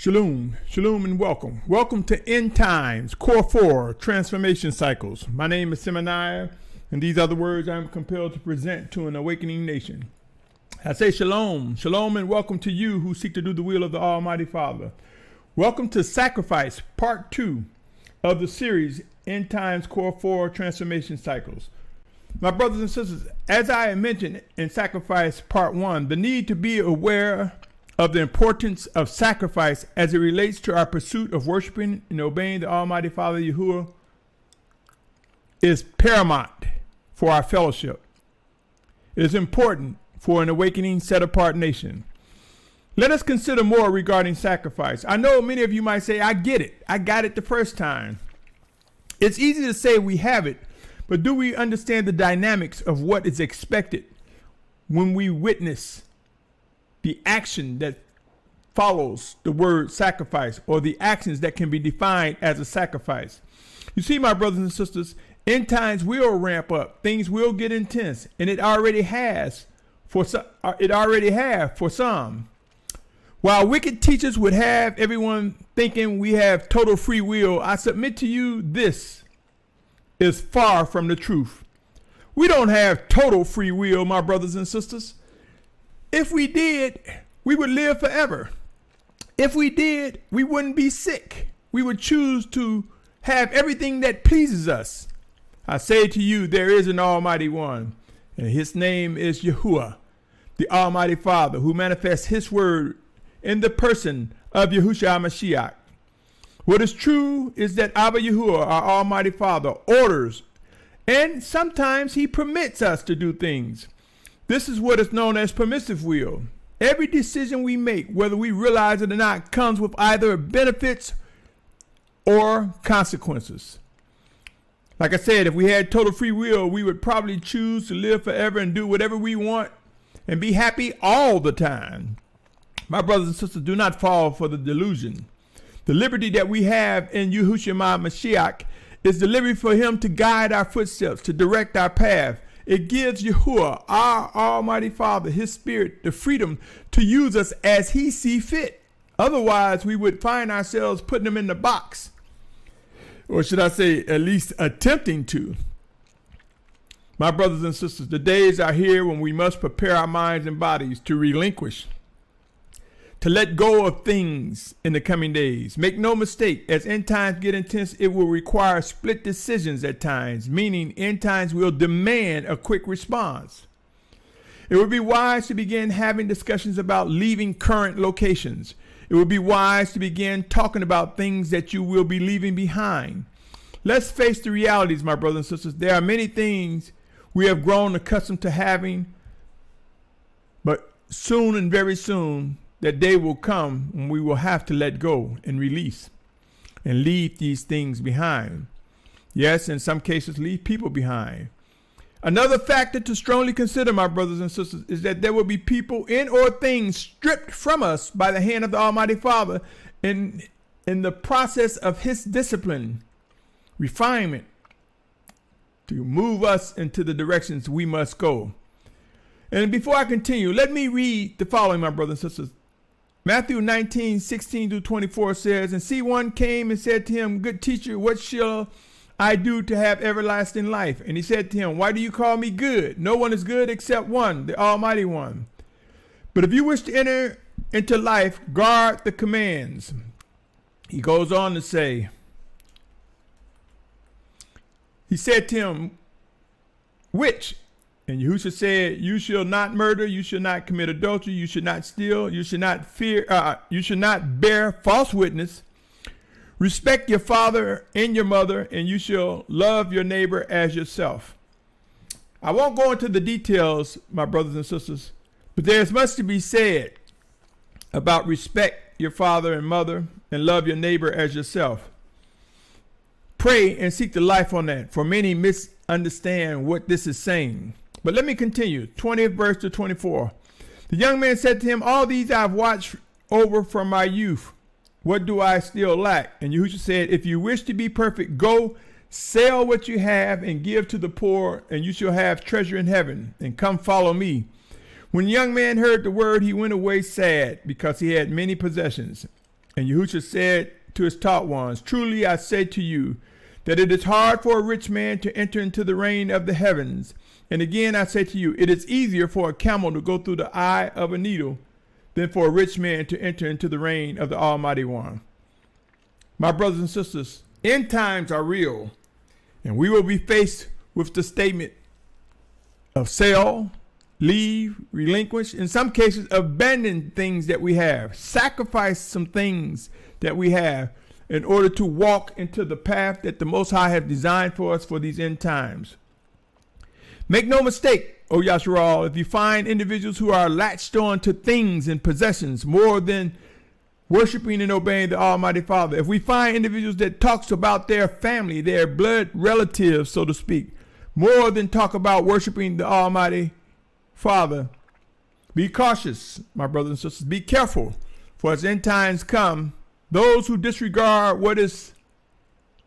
Shalom, shalom, and welcome. Welcome to End Times, Core 4, Transformation Cycles. My name is Symmanayah, and these are the words I am compelled to present to an awakening nation. I say shalom, shalom, and welcome to you who seek to do the will of the Almighty Father. Welcome to Sacrifice Pt.2 of the series End Times, Core 4, Transformation Cycles. My brothers and sisters, as I mentioned in Sacrifice Part 1, the need to be aware of the importance of sacrifice as it relates to our pursuit of worshiping and obeying the Almighty Father Yahuah is paramount for our fellowship. It is important for an awakening, set-apart nation. Let us consider more regarding sacrifice. I know many of you might say, I get it. I got it the first time. It's easy to say we have it, but do we understand the dynamics of what is expected when we witness the action that follows the word sacrifice, or the actions that can be defined as a sacrifice? You see, my brothers and sisters, end times will ramp up. Things will get intense, and it already has for some. While wicked teachers would have everyone thinking we have total free will, I submit to you this is far from the truth. We don't have total free will, my brothers and sisters. If we did, we would live forever. If we did, we wouldn't be sick. We would choose to have everything that pleases us. I say to you, there is an Almighty One, and his name is Yahuah, the Almighty Father, who manifests his word in the person of Yahusha HaMashiach. What is true is that Abba Yahuah, our Almighty Father, orders, and sometimes he permits us to do things. This is what is known as permissive will. Every decision we make, whether we realize it or not, comes with either benefits or consequences. Like I said, if we had total free will, we would probably choose to live forever and do whatever we want and be happy all the time. My brothers and sisters, do not fall for the delusion. The liberty that we have in Yahusha HaMashiach is the liberty for him to guide our footsteps, to direct our path. It gives Yahuah, our Almighty Father, his Spirit, the freedom to use us as he see fit. Otherwise, we would find ourselves putting him in the box. Or should I say, at least attempting to. My brothers and sisters, the days are here when we must prepare our minds and bodies to relinquish, to let go of things in the coming days. Make no mistake, as end times get intense, it will require split decisions at times, meaning end times will demand a quick response. It would be wise to begin having discussions about leaving current locations. It would be wise to begin talking about things that you will be leaving behind. Let's face the realities, my brothers and sisters. There are many things we have grown accustomed to having, but soon and very soon, that day will come when we will have to let go and release and leave these things behind. Yes, in some cases, leave people behind. Another factor to strongly consider, my brothers and sisters, is that there will be people in or things stripped from us by the hand of the Almighty Father in the process of his discipline, refinement, to move us into the directions we must go. And before I continue, let me read the following, my brothers and sisters. Matthew 19:16-24 says, and see, one came and said to him, good teacher, what shall I do to have everlasting life? And he said to him, why do you call me good? No one is good except one, the Almighty One. But if you wish to enter into life, guard the commands. He goes on to say, he said to him, which? And Yahusha said, you shall not murder, you shall not commit adultery, you should not steal, you should not you should not bear false witness, respect your father and your mother, and you shall love your neighbor as yourself. I won't go into the details, my brothers and sisters, but there's much to be said about respect your father and mother and love your neighbor as yourself. Pray and seek the life on that, for many misunderstand what this is saying. But let me continue. 20th verse to 24. The young man said to him, all these I've watched over from my youth. What do I still lack? And Yahusha said, if you wish to be perfect, go sell what you have and give to the poor, and you shall have treasure in heaven, and come follow me. When the young man heard the word, he went away sad, because he had many possessions. And Yahusha said to his taught ones, truly I say to you, that it is hard for a rich man to enter into the reign of the heavens. And again I say to you, it is easier for a camel to go through the eye of a needle than for a rich man to enter into the reign of the Almighty One. My brothers and sisters, end times are real, and we will be faced with the statement of sell, leave, relinquish, in some cases abandon things that we have, sacrifice some things that we have in order to walk into the path that the Most High have designed for us for these end times. Make no mistake, O Yashar'al, if you find individuals who are latched on to things and possessions more than worshiping and obeying the Almighty Father, if we find individuals that talks about their family, their blood relatives, so to speak, more than talk about worshiping the Almighty Father, be cautious, my brothers and sisters. Be careful, for as end times come, those who disregard what is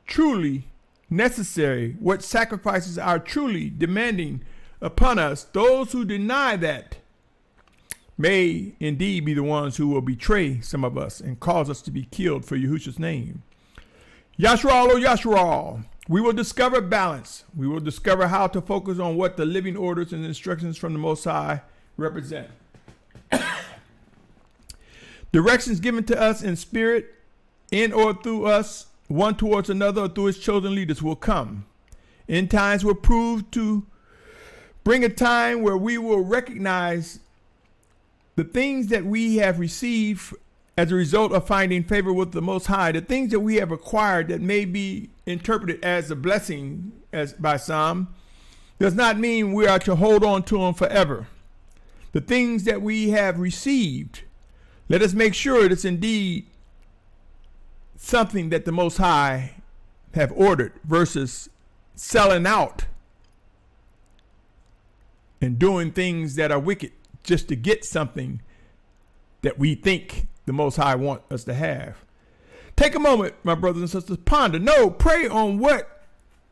truly necessary, what sacrifices are truly demanding upon us, those who deny that may indeed be the ones who will betray some of us and cause us to be killed for Yahusha's name. Yashar'al, O Yashar'al, we will discover balance. We will discover how to focus on what the living orders and instructions from the Most High represent. Directions given to us in spirit, in or through us, one towards another or through his chosen leaders will come. End times will prove to bring a time where we will recognize the things that we have received as a result of finding favor with the Most High, the things that we have acquired that may be interpreted as a blessing as by some, does not mean we are to hold on to them forever. The things that we have received, let us make sure it's indeed something that the Most High have ordered versus selling out and doing things that are wicked just to get something that we think the Most High want us to have. Take a moment, my brothers and sisters, ponder, pray on what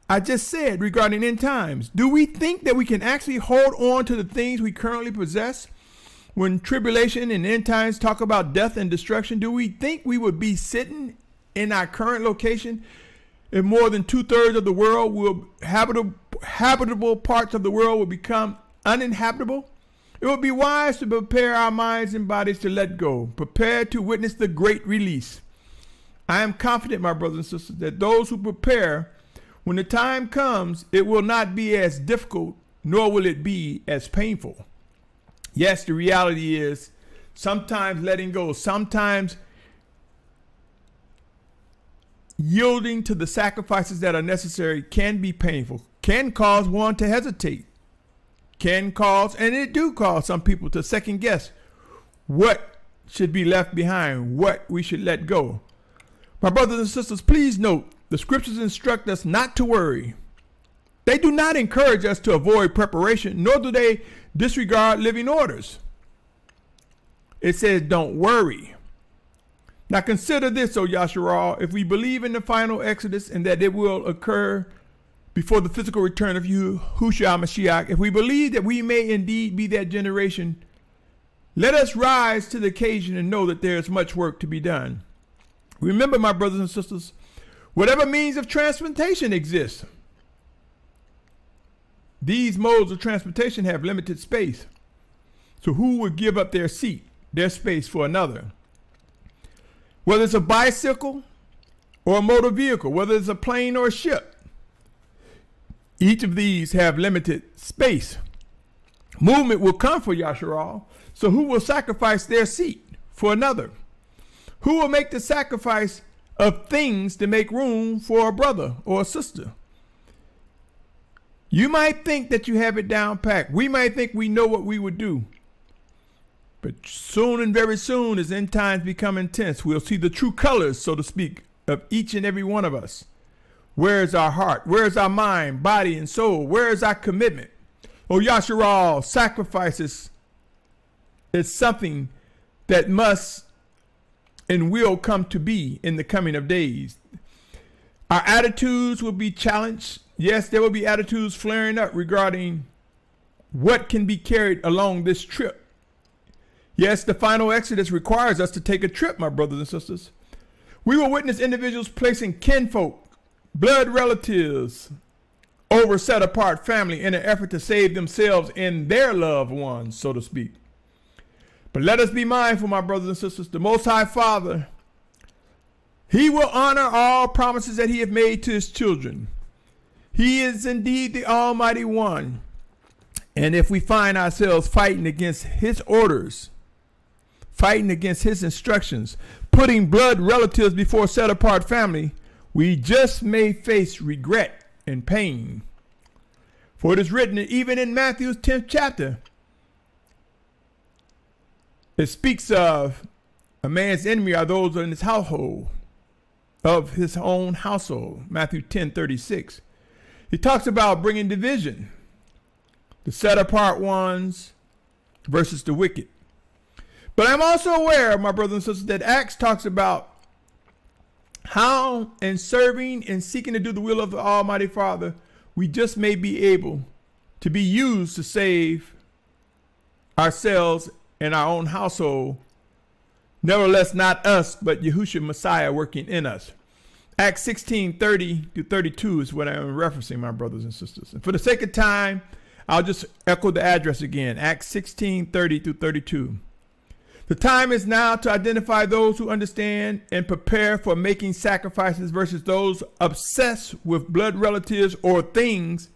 I just said regarding end times. Do we think that we can actually hold on to the things we currently possess when tribulation and end times talk about death and destruction? Do we think we would be sitting in our current location if more than 2/3 of the world will habitable parts of the world will become uninhabitable? It would be wise to prepare our minds and bodies to let go, prepare to witness the great release. I am confident, my brothers and sisters, that those who prepare, when the time comes, it will not be as difficult, nor will it be as painful. Yes, the reality is sometimes letting go, sometimes yielding to the sacrifices that are necessary can be painful, can cause one to hesitate, can cause, and it do cause some people to second guess what should be left behind, what we should let go. My brothers and sisters, please note, the scriptures instruct us not to worry. They do not encourage us to avoid preparation, nor do they disregard living orders. It says, don't worry. Now consider this, O Yashar'al, if we believe in the final Exodus and that it will occur before the physical return of Yahusha HaMashiach, if we believe that we may indeed be that generation, let us rise to the occasion and know that there is much work to be done. Remember, my brothers and sisters, whatever means of transportation exists, these modes of transportation have limited space. So who would give up their seat, their space for another? Whether it's a bicycle or a motor vehicle, whether it's a plane or a ship, each of these have limited space. Movement will come for Yashar'al, so who will sacrifice their seat for another? Who will make the sacrifice of things to make room for a brother or a sister? You might think that you have it down packed. We might think we know what we would do. But soon and very soon, as end times become intense, we'll see the true colors, so to speak, of each and every one of us. Where is our heart? Where is our mind, body, and soul? Where is our commitment? Oh, Yashar'al, sacrifices is something that must and will come to be in the coming of days. Our attitudes will be challenged. Yes, there will be attitudes flaring up regarding what can be carried along this trip. Yes, the final Exodus requires us to take a trip, my brothers and sisters. We will witness individuals placing kinfolk, blood relatives, over set apart family in an effort to save themselves and their loved ones, so to speak. But let us be mindful, my brothers and sisters, the Most High Father, He will honor all promises that He has made to His children. He is indeed the Almighty One. And if we find ourselves fighting against His orders, fighting against His instructions, putting blood relatives before set apart family, we just may face regret and pain. For it is written, even in Matthew's 10th chapter, it speaks of a man's enemy are those in his household, of his own household. Matthew 10:36. He talks about bringing division, the set apart ones versus the wicked. But I'm also aware, my brothers and sisters, that Acts talks about how in serving and seeking to do the will of the Almighty Father, we just may be able to be used to save ourselves and our own household. Nevertheless, not us, but Yahusha Messiah working in us. Acts 16:30-32 is what I'm referencing, my brothers and sisters. And for the sake of time, I'll just echo the address again. Acts 16:30-32. The time is now to identify those who understand and prepare for making sacrifices versus those obsessed with blood relatives or things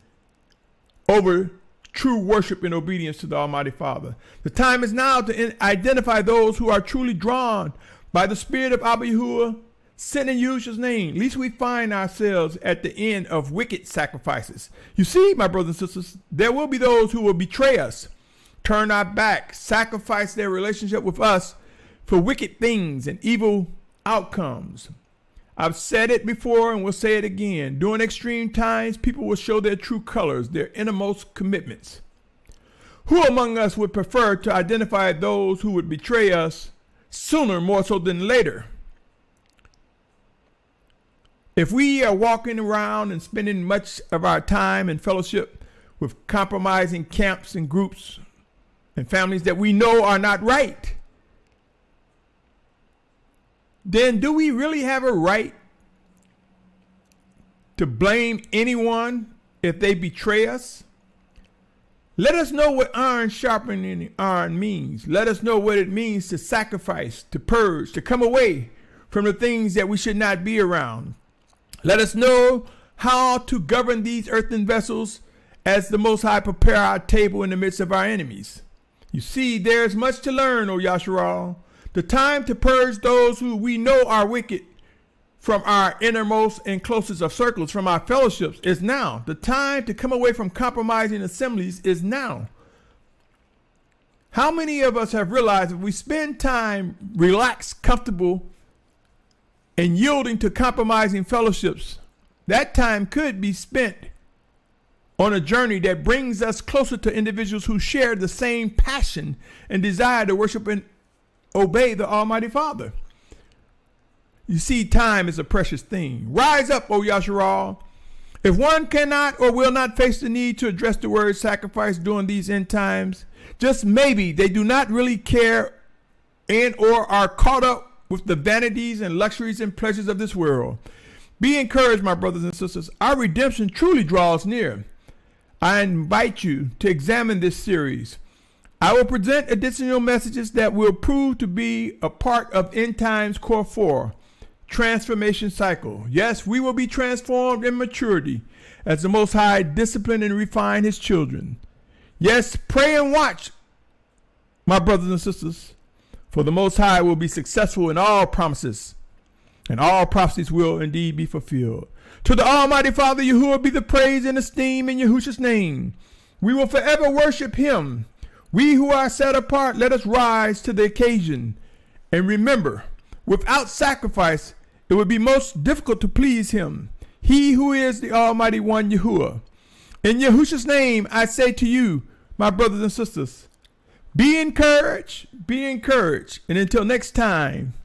over true worship and obedience to the Almighty Father. The time is now to identify those who are truly drawn by the Spirit of Abba Yahuah, sent in Yahusha's name, lest we find ourselves at the end of wicked sacrifices. You see, my brothers and sisters, there will be those who will betray us, turn our back, sacrifice their relationship with us for wicked things and evil outcomes. I've said it before and will say it again. During extreme times, people will show their true colors, their innermost commitments. Who among us would prefer to identify those who would betray us sooner more so than later? If we are walking around and spending much of our time in fellowship with compromising camps and groups and families that we know are not right, then do we really have a right to blame anyone if they betray us? Let us know what iron sharpening iron means. Let us know what it means to sacrifice, to purge, to come away from the things that we should not be around. Let us know how to govern these earthen vessels as the Most High prepare our table in the midst of our enemies. You see, there is much to learn, O Yashar'al. The time to purge those who we know are wicked from our innermost and closest of circles, from our fellowships, is now. The time to come away from compromising assemblies is now. How many of us have realized if we spend time relaxed, comfortable, and yielding to compromising fellowships, that time could be spent on a journey that brings us closer to individuals who share the same passion and desire to worship and obey the Almighty Father. You see, time is a precious thing. Rise up, O Yashar'al. If one cannot or will not face the need to address the word sacrifice during these end times, just maybe they do not really care and or are caught up with the vanities and luxuries and pleasures of this world. Be encouraged, my brothers and sisters. Our redemption truly draws near. I invite you to examine this series. I will present additional messages that will prove to be a part of End Times Core 4, Transformation Cycle. Yes, we will be transformed in maturity as the Most High discipline and refine His children. Yes, pray and watch, my brothers and sisters, for the Most High will be successful in all promises, and all prophecies will indeed be fulfilled. To the Almighty Father Yahuah be the praise and esteem in Yahusha's name. We will forever worship Him. We who are set apart, let us rise to the occasion. And remember, without sacrifice, it would be most difficult to please Him. He who is the Almighty One Yahuah. In Yahusha's name, I say to you, my brothers and sisters, be encouraged, be encouraged. And until next time,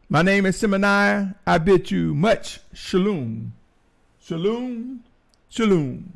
my name is Symmanayah. I bid you much shalom. Shalom, shalom.